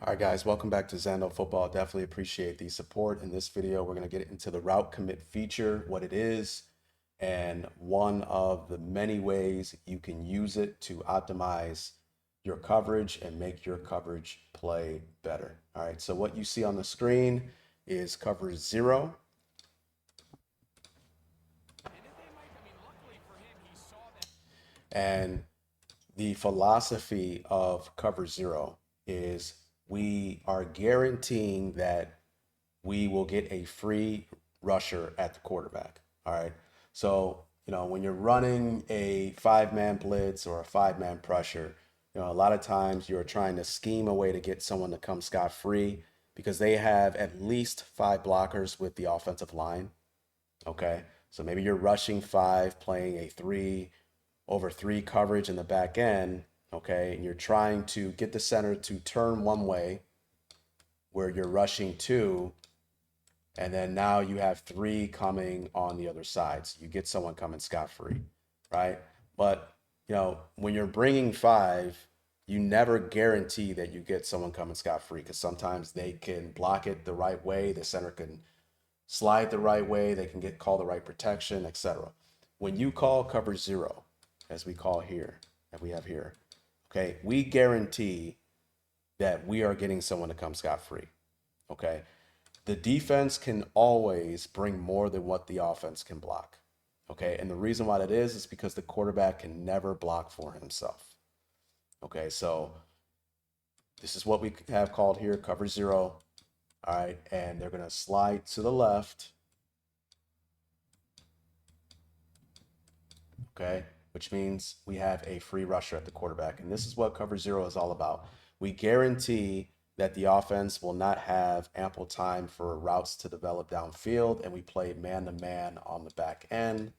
All right, guys, welcome back to Zando Football. Definitely appreciate the support. In this video, we're going to get into the route commit feature, what it is, and one of the many ways you can use it to optimize your coverage and make your coverage play better. All right, so what you see on the screen is coverage zero. And the philosophy of cover zero is we are guaranteeing that we will get a free rusher at the quarterback. All right. So, when you're running a five-man blitz or a five-man pressure, a lot of times you're trying to scheme a way to get someone to come scot-free because they have at least five blockers with the offensive line. Okay. So maybe you're rushing five, playing a 3-over-3 coverage in the back end. Okay. And you're trying to get the center to turn one way where you're rushing two, and then now you have three coming on the other side. So you get someone coming scot-free, right? But, when you're bringing five, you never guarantee that you get someone coming scot-free because sometimes they can block it the right way. The center can slide the right way. They can call the right protection, etc. When you call cover zero, as we call here, and we have here, okay, we guarantee that we are getting someone to come scot-free, okay? The defense can always bring more than what the offense can block. Okay. And the reason why that is because the quarterback can never block for himself. Okay. So this is what we have called here cover zero. All right. And they're going to slide to the left. Okay. Which means we have a free rusher at the quarterback. And this is what cover zero is all about. We guarantee that the offense will not have ample time for routes to develop downfield, and we play man-to-man on the back end.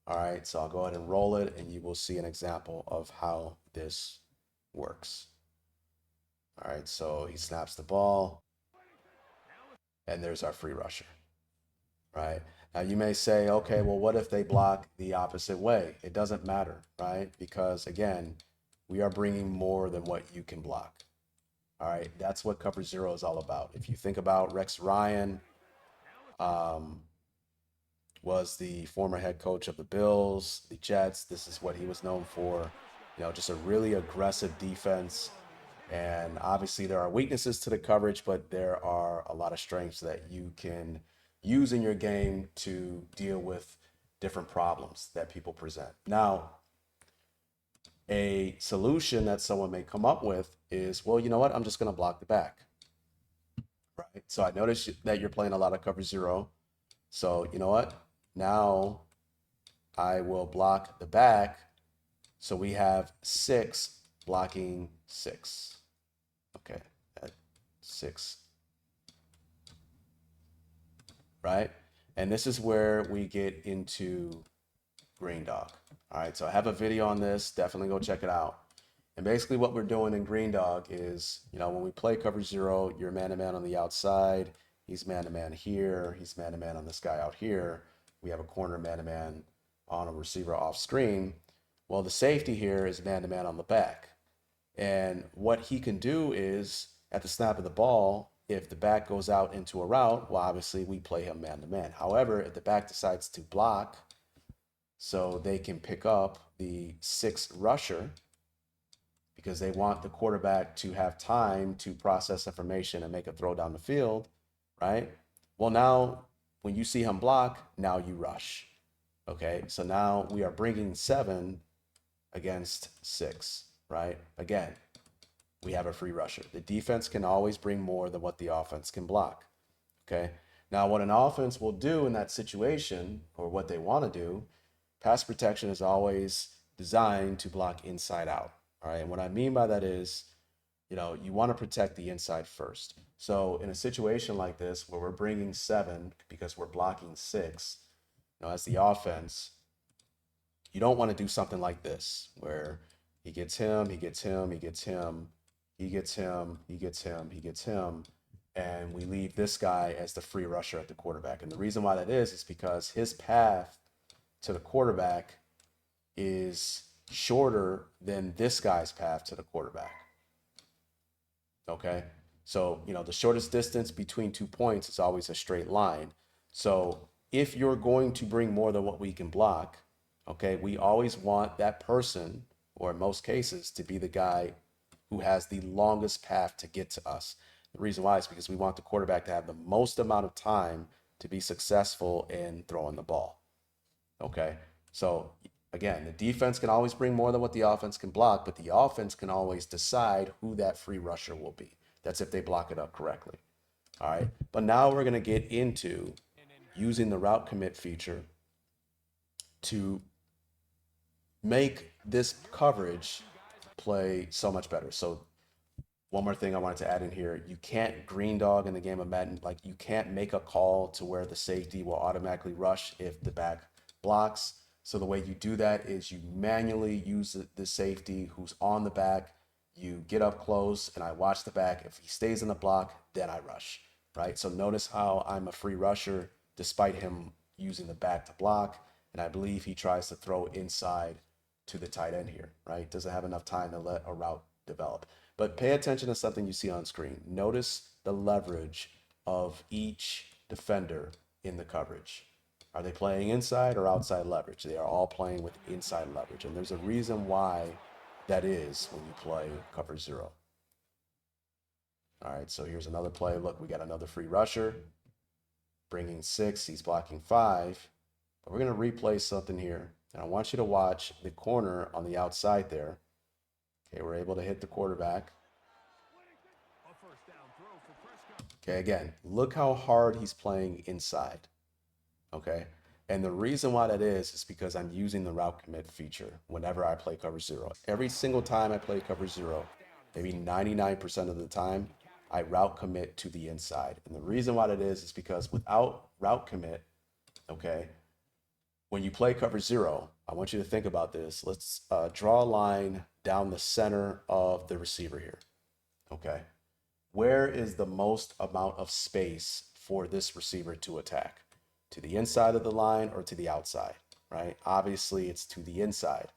All right, so I'll go ahead and roll it, and you will see an example of how this works. All right, so he snaps the ball, and there's our free rusher, right? Now you may say, okay, well, what if they block the opposite way? It doesn't matter, right? Because again, we are bringing more than what you can block. All right, that's what cover zero is all about. If you think about Rex Ryan, was the former head coach of the Bills, the Jets. This is what he was known for, just a really aggressive defense. And obviously there are weaknesses to the coverage, but there are a lot of strengths that you can use in your game to deal with different problems that people present. Now, a solution that someone may come up with is, well, you know what? I'm just going to block the back. Right. So I noticed that you're playing a lot of cover zero. So you know what? Now I will block the back. So we have six blocking six. Okay. At six. Right. And this is where we get into Green Dog. All right, so I have a video on this. Definitely go check it out. And basically what we're doing in Green Dog is, when we play cover zero, you're man-to-man on the outside. He's man-to-man here. He's man-to-man on this guy out here. We have a corner man-to-man on a receiver off screen. Well, the safety here is man-to-man on the back. And what he can do is, at the snap of the ball, if the back goes out into a route, well, obviously we play him man-to-man. However, if the back decides to block, so they can pick up the sixth rusher because they want the quarterback to have time to process information and make a throw down the field, right? Well, now when you see him block, now you rush. Okay, so now we are bringing 7 against 6, right? Again, we have a free rusher. The defense can always bring more than what the offense can block. Okay, now what an offense will do in that situation, or what they want to do, pass protection is always designed to block inside out. All right. And what I mean by that is, you want to protect the inside first. So in a situation like this, where we're bringing 7 because we're blocking 6, as the offense, you don't want to do something like this, where he gets him, he gets him, he gets him, he gets him, he gets him, he gets him, and we leave this guy as the free rusher at the quarterback. And the reason why that is because his path to the quarterback is shorter than this guy's path to the quarterback. Okay. So, the shortest distance between 2 points is always a straight line. So, if you're going to bring more than what we can block, okay, we always want that person, or in most cases, to be the guy who has the longest path to get to us. The reason why is because we want the quarterback to have the most amount of time to be successful in throwing the ball. Okay. So again, the defense can always bring more than what the offense can block, but the offense can always decide who that free rusher will be. That's if they block it up correctly. All right. But now we're going to get into using the route commit feature to make this coverage play so much better. So one more thing I wanted to add in here. You can't green dog in the game of Madden. Like, you can't make a call to where the safety will automatically rush if the back blocks. So the way you do that is you manually use the safety who's on the back. You get up close and I watch the back. If he stays in the block, then I rush, right? So notice how I'm a free rusher despite him using the back to block. And I believe he tries to throw inside to the tight end here, right? Doesn't have enough time to let a route develop. But pay attention to something you see on screen. Notice the leverage of each defender in the coverage. Are they playing inside or outside leverage? They are all playing with inside leverage. And there's a reason why that is when you play cover zero. All right, so here's another play. Look, we got another free rusher bringing 6. He's blocking 5. But we're going to replay something here. And I want you to watch the corner on the outside there. Okay, we're able to hit the quarterback. Okay, again, look how hard he's playing inside. Okay, and the reason why that is because I'm using the route commit feature whenever I play cover zero. Every single time I play cover zero, maybe 99% of the time, I route commit to the inside. And the reason why that is because without route commit, okay, when you play cover zero, I want you to think about this. Let's draw a line down the center of the receiver here. Okay. Where is the most amount of space for this receiver to attack? To the inside of the line or to the outside, right? Obviously, it's to the inside.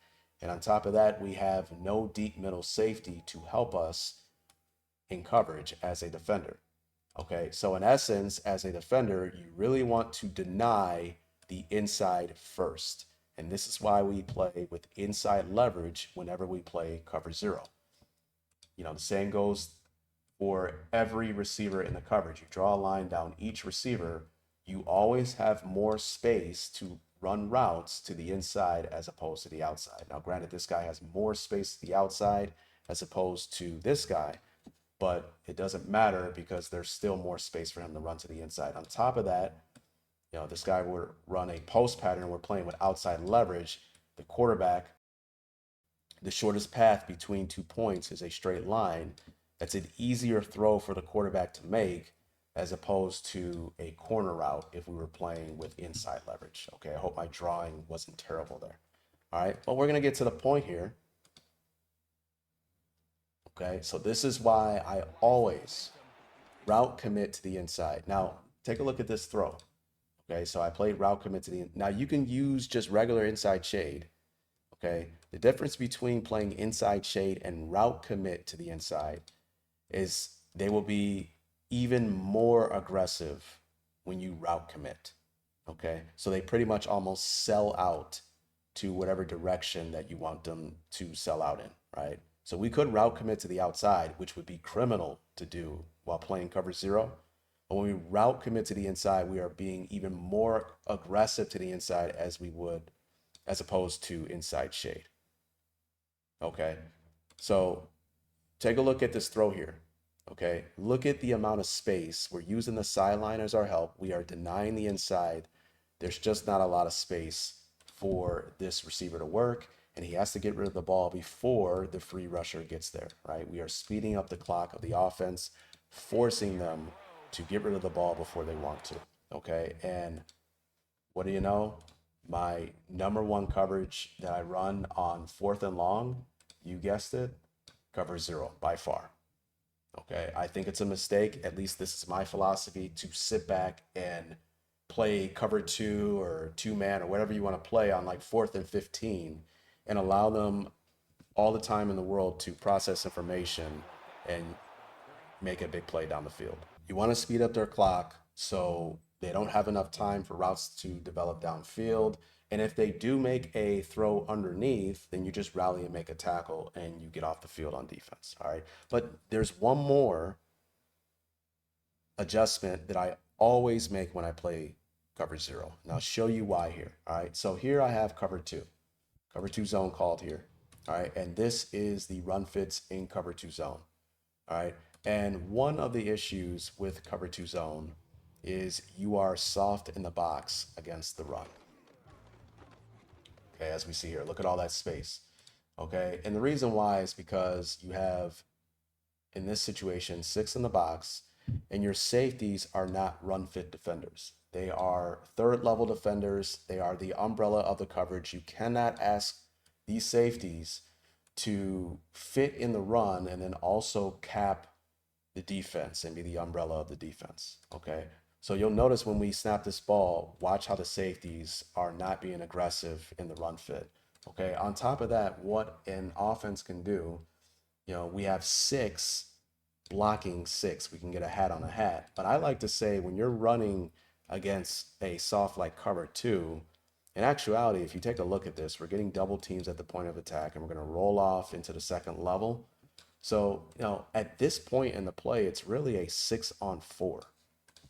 And on top of that, we have no deep middle safety to help us in coverage as a defender. Okay, so in essence, as a defender, you really want to deny the inside first. And this is why we play with inside leverage whenever we play cover zero. The same goes for every receiver in the coverage. You draw a line down each receiver, you always have more space to run routes to the inside as opposed to the outside. Now, granted, this guy has more space to the outside as opposed to this guy, but it doesn't matter because there's still more space for him to run to the inside. On top of that, this guy would run a post pattern. We're playing with outside leverage. The quarterback, the shortest path between 2 points is a straight line. That's an easier throw for the quarterback to make as opposed to a corner route if we were playing with inside leverage. Okay, I hope my drawing wasn't terrible there. All right, but we're going to get to the point here. Okay, so this is why I always route commit to the inside. Now, take a look at this throw. Okay, so I played route commit to the, now you can use just regular inside shade. Okay, the difference between playing inside shade and route commit to the inside is they will be even more aggressive when you route commit. Okay, so they pretty much almost sell out to whatever direction that you want them to sell out in, right? So we could route commit to the outside, which would be criminal to do while playing cover zero. But when we route commit to the inside, we are being even more aggressive to the inside as we would, as opposed to inside shade. Okay, so take a look at this throw here. Okay, look at the amount of space. We're using the sideline as our help. We are denying the inside. There's just not a lot of space for this receiver to work, and he has to get rid of the ball before the free rusher gets there, right? We are speeding up the clock of the offense, forcing them to get rid of the ball before they want to, okay? And what do you know? My number one coverage that I run on 4th and long, you guessed it, cover zero by far. Okay, I think it's a mistake. At least this is my philosophy, to sit back and play cover 2 or 2-man or whatever you want to play on like 4th and 15 and allow them all the time in the world to process information and make a big play down the field. You want to speed up their clock so they don't have enough time for routes to develop downfield. And if they do make a throw underneath, then you just rally and make a tackle and you get off the field on defense. All right. But there's one more adjustment that I always make when I play cover zero. And I'll show you why here. All right. So here I have cover two zone called here. All right. And this is the run fits in cover two zone. All right. And one of the issues with cover two zone is you are soft in the box against the run. Okay. As we see here, look at all that space. Okay. And the reason why is because you have, in this situation, 6 in the box, and your safeties are not run fit defenders. They are third level defenders. They are the umbrella of the coverage. You cannot ask these safeties to fit in the run and then also cap the defense and be the umbrella of the defense. Okay. So you'll notice when we snap this ball, watch how the safeties are not being aggressive in the run fit. Okay. On top of that, what an offense can do, we have 6 blocking 6. We can get a hat on a hat. But I like to say when you're running against a soft like cover 2, in actuality, if you take a look at this, we're getting double teams at the point of attack and we're going to roll off into the second level. So, at this point in the play, it's really a 6-on-4,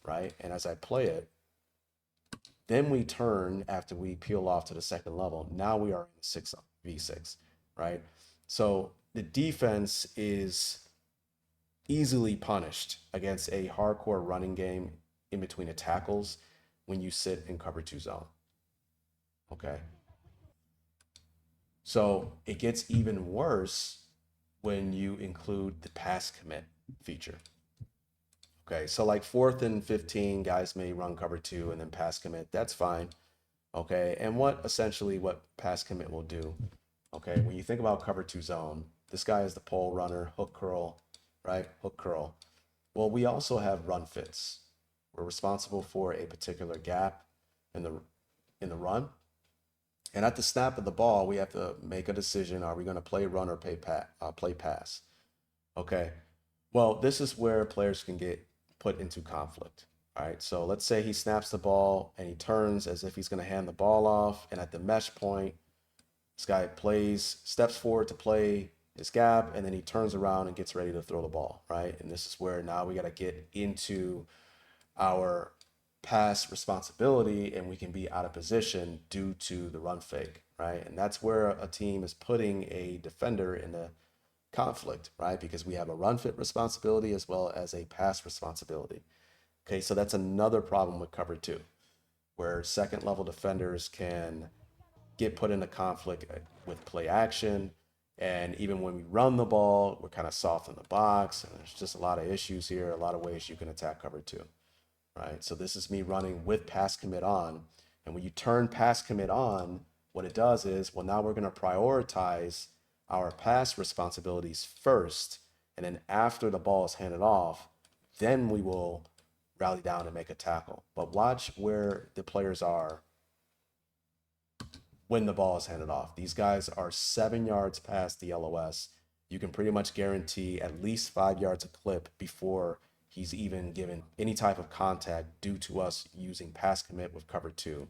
right? And as I play it, then we turn after we peel off to the second level. Now we are in 6v6, right? So the defense is easily punished against a hardcore running game in between the tackles when you sit in cover 2 zone. Okay. So it gets even worse when you include the pass commit feature. Okay, so like 4th and 15, guys may run cover 2 and then pass commit. That's fine. Okay, and what pass commit will do, okay, when you think about cover 2 zone, this guy is the pole runner, hook curl, right? Hook curl. Well, we also have run fits. We're responsible for a particular gap in the run. And at the snap of the ball, we have to make a decision. Are we going to play run or play pass? Okay. Well, this is where players can get put into conflict. All right. So let's say he snaps the ball and he turns as if he's going to hand the ball off. And at the mesh point, this guy steps forward to play his gap, and then he turns around and gets ready to throw the ball. Right. And this is where now we got to get into our pass responsibility and we can be out of position due to the run fake, right? And that's where a team is putting a defender in a conflict, right? Because we have a run fit responsibility as well as a pass responsibility. Okay, so that's another problem with cover 2, where second level defenders can get put into conflict with play action. And even when we run the ball, we're kind of soft in the box. And there's just a lot of issues here, a lot of ways you can attack cover 2. Right? So this is me running with pass commit on. And when you turn pass commit on, what it does is, well, now we're going to prioritize our pass responsibilities first. And then after the ball is handed off, then we will rally down and make a tackle. But watch where the players are when the ball is handed off. These guys are 7 yards past the LOS. You can pretty much guarantee at least 5 yards a clip before he's even given any type of contact due to us using pass commit with cover 2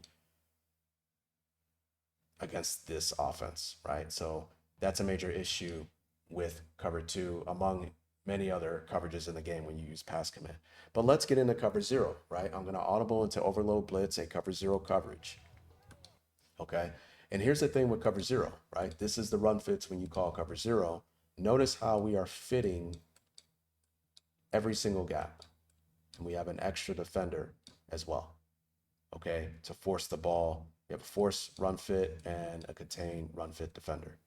against this offense, right? So that's a major issue with cover 2 among many other coverages in the game when you use pass commit. But let's get into cover 0, right? I'm going to audible into overload blitz and cover 0 coverage. Okay. And here's the thing with cover 0, right? This is the run fits when you call cover 0. Notice how we are fitting every single gap. And we have an extra defender as well, okay, to force the ball. We have a force run fit and a contain run fit defender,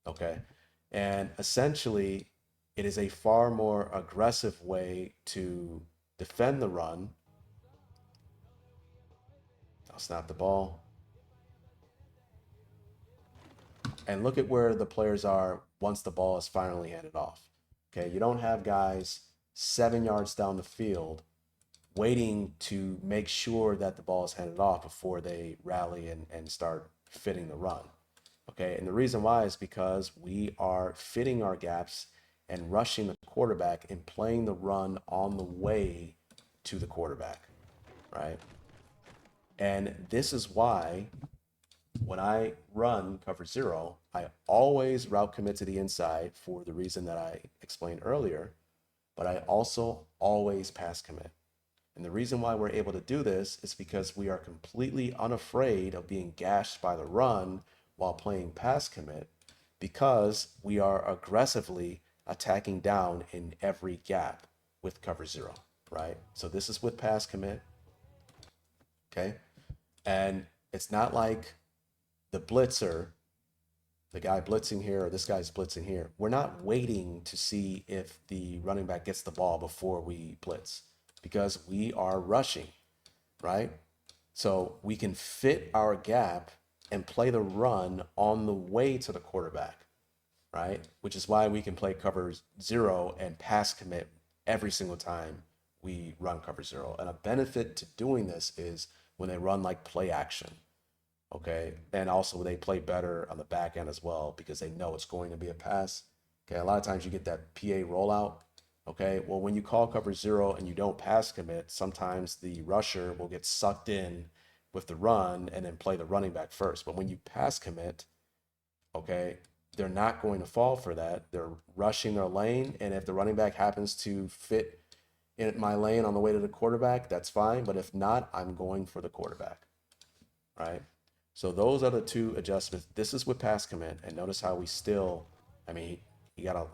okay? And essentially, it is a far more aggressive way to defend the run. I'll snap the ball. And look at where the players are once the ball is finally handed off. Okay, you don't have guys 7 yards down the field waiting to make sure that the ball is handed off before they rally and start fitting the run. Okay, and the reason why is because we are fitting our gaps and rushing the quarterback and playing the run on the way to the quarterback, right? And this is why when I run cover zero, I always route commit to the inside for the reason that I explained earlier, but I also always pass commit. And the reason why we're able to do this is because we are completely unafraid of being gashed by the run while playing pass commit, because we are aggressively attacking down in every gap with cover zero, right? So this is with pass commit, okay? And it's not like the blitzer, the guy blitzing here, or this guy's blitzing here. We're not waiting to see if the running back gets the ball before we blitz, because we are rushing, right? So we can fit our gap and play the run on the way to the quarterback, right? Which is why we can play cover zero and pass commit every single time we run cover zero. And a benefit to doing this is when they run like play action, okay? And also they play better on the back end as well because they know it's going to be a pass. Okay, a lot of times you get that PA rollout. Okay, well, when you call cover zero and you don't pass commit, sometimes the rusher will get sucked in with the run and then play the running back first. But when you pass commit, okay, they're not going to fall for that. They're rushing their lane. And if the running back happens to fit in my lane on the way to the quarterback, that's fine. But if not, I'm going for the quarterback, right? So those are the two adjustments. This is with pass commit. And notice how we still, I mean, he got a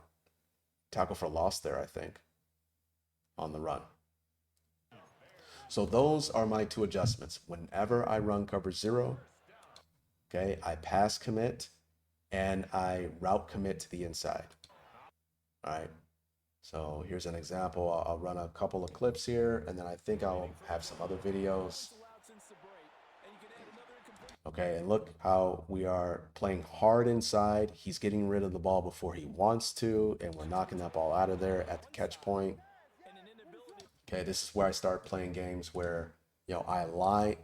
tackle for loss there, I think, on the run. So those are my two adjustments. Whenever I run cover zero, okay, I pass commit and I route commit to the inside. All right. So here's an example. I'll run a couple of clips here, and then I think I'll have some other videos. Okay, and look how we are playing hard inside. He's getting rid of the ball before he wants to, and we're knocking that ball out of there at the catch point. Okay, this is where I start playing games where, you know, I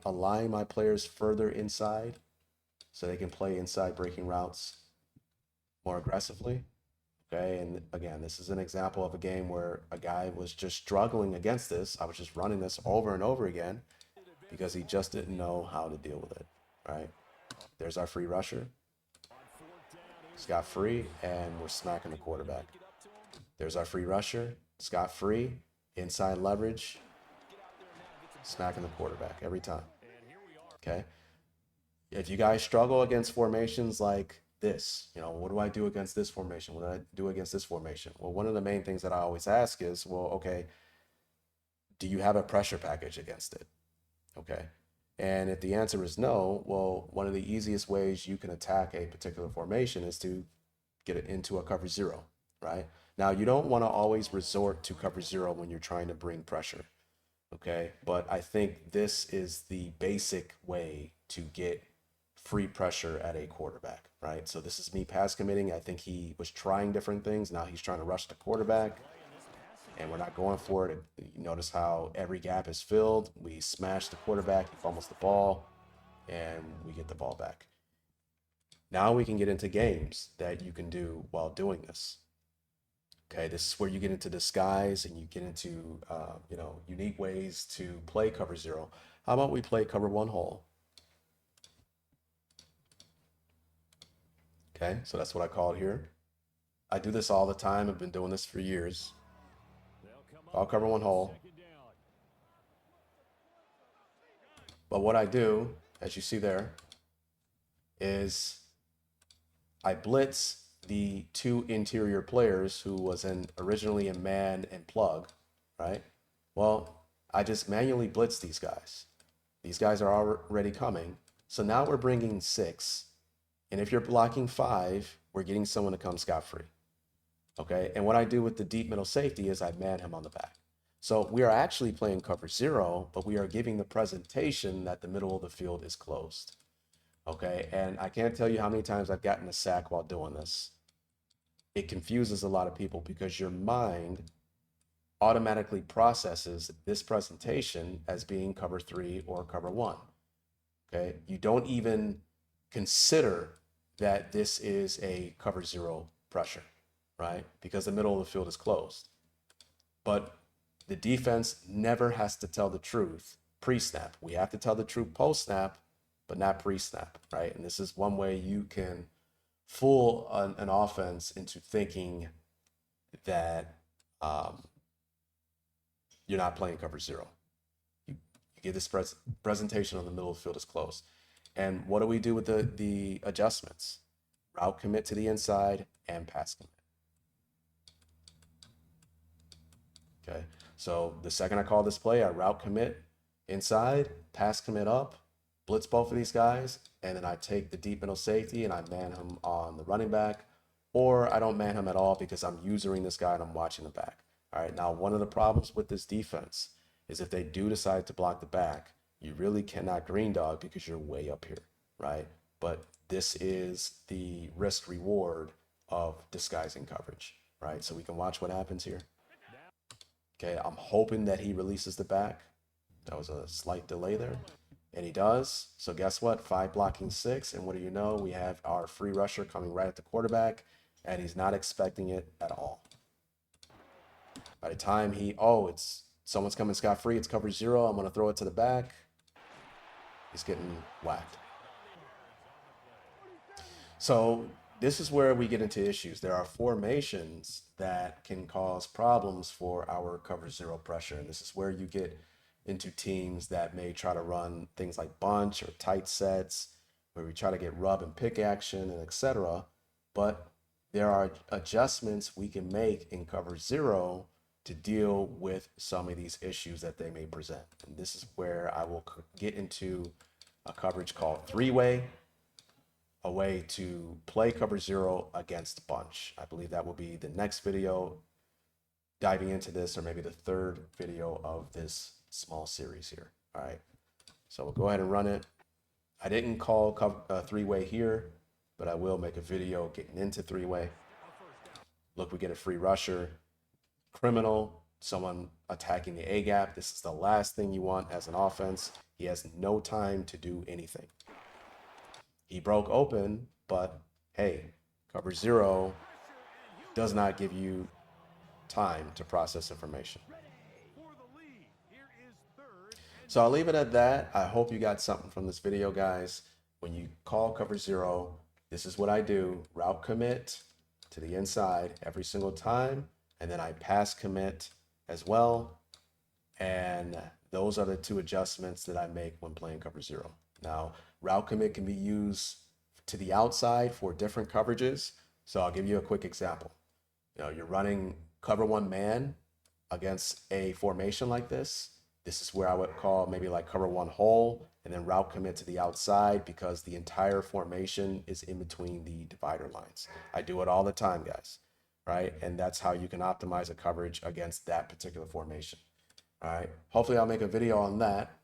align my players further inside so they can play inside breaking routes more aggressively. Okay, and again, this is an example of a game where a guy was just struggling against this. I was just running this over and over again because he just didn't know how to deal with it, right? There's our free rusher. Scot free, and we're smacking the quarterback. There's our free rusher, scot free, inside leverage, smacking the quarterback every time. Okay. If you guys struggle against formations like this, you know, what do I do against this formation? What do I do against this formation? Well, one of the main things that I always ask is, well, okay, do you have a pressure package against it? Okay. And if the answer is no, well, one of the easiest ways you can attack a particular formation is to get it into a cover zero, right? Now, you don't want to always resort to cover zero when you're trying to bring pressure, okay? But I think this is the basic way to get free pressure at a quarterback, right? So this is me pass committing. I think he was trying different things. Now he's trying to rush the quarterback, and we're not going for it. You notice how every gap is filled. We smash the quarterback, he fumbles the ball, and we get the ball back. Now we can get into games that you can do while doing this. Okay, this is where you get into disguise and you get into, you know, unique ways to play cover zero. How about we play cover one hole? Okay, so that's what I call it here. I do this all the time. I've been doing this for years. I'll cover one hole. But what I do, as you see there, is I blitz the two interior players who was originally in man and plug, right? Well, I just manually blitz these guys. These guys are already coming. So now we're bringing 6. And if you're blocking 5, we're getting someone to come scot-free. Okay, and what I do with the deep middle safety is I man him on the back. So we are actually playing cover zero, but we are giving the presentation that the middle of the field is closed. Okay, and I can't tell you how many times I've gotten a sack while doing this. It confuses a lot of people because your mind automatically processes this presentation as being cover 3 or cover 1. Okay, you don't even consider that this is a cover zero pressure. right? Because the middle of the field is closed. But the defense never has to tell the truth pre-snap. We have to tell the truth post-snap, but not pre-snap, right? And this is one way you can fool an offense into thinking that you're not playing cover zero. You give this presentation on the middle of the field is closed. And what do we do with the adjustments? Route commit to the inside and pass commit. Okay, so the second I call this play, I route commit inside, pass commit up, blitz both of these guys, and then I take the deep middle safety and I man him on the running back, or I don't man him at all because I'm using this guy and I'm watching the back. All right, now one of the problems with this defense is if they do decide to block the back, you really cannot green dog because you're way up here, right? But this is the risk reward of disguising coverage, right? So we can watch what happens here. Okay, I'm hoping that he releases the back. That was a slight delay there. And he does. So guess what? 5 blocking 6. And what do you know? We have our free rusher coming right at the quarterback. And he's not expecting it at all. By the time someone's coming scot-free. It's cover 0. I'm going to throw it to the back. He's getting whacked. So this is where we get into issues. There are formations that can cause problems for our cover 0 pressure. And this is where you get into teams that may try to run things like bunch or tight sets, where we try to get rub and pick action and etc. But there are adjustments we can make in cover 0 to deal with some of these issues that they may present. And this is where I will get into a coverage called 3-way, a way to play cover 0 against bunch. I believe that will be the next video diving into this, or maybe the third video of this small series here. All right, so we'll go ahead and run it. I didn't call 3-way here, but I will make a video getting into 3-way. Look, we get a free rusher, criminal, someone attacking the A gap. This is the last thing you want as an offense. He has no time to do anything. He broke open, but hey, cover 0 does not give you time to process information. So I'll leave it at that. I hope you got something from this video, guys. When you call cover 0, this is what I do. Route commit to the inside every single time, and then I pass commit as well. And those are the 2 adjustments that I make when playing cover 0. Now, route commit can be used to the outside for different coverages. So I'll give you a quick example. You're running cover 1 man against a formation like this. This is where I would call maybe like cover 1 hole and then route commit to the outside because the entire formation is in between the divider lines. I do it all the time, guys, right? And that's how you can optimize a coverage against that particular formation. All right, hopefully I'll make a video on that.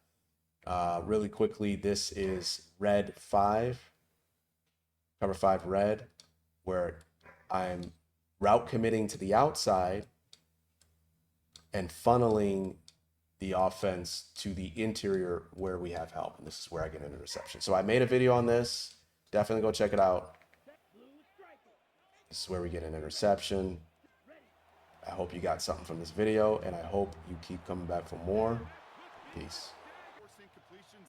Really quickly, this is red 5, cover 5 red, where I'm route committing to the outside and funneling the offense to the interior where we have help. And this is where I get an interception. So I made a video on this. Definitely go check it out. This is where we get an interception. I hope you got something from this video, and I hope you keep coming back for more. Peace.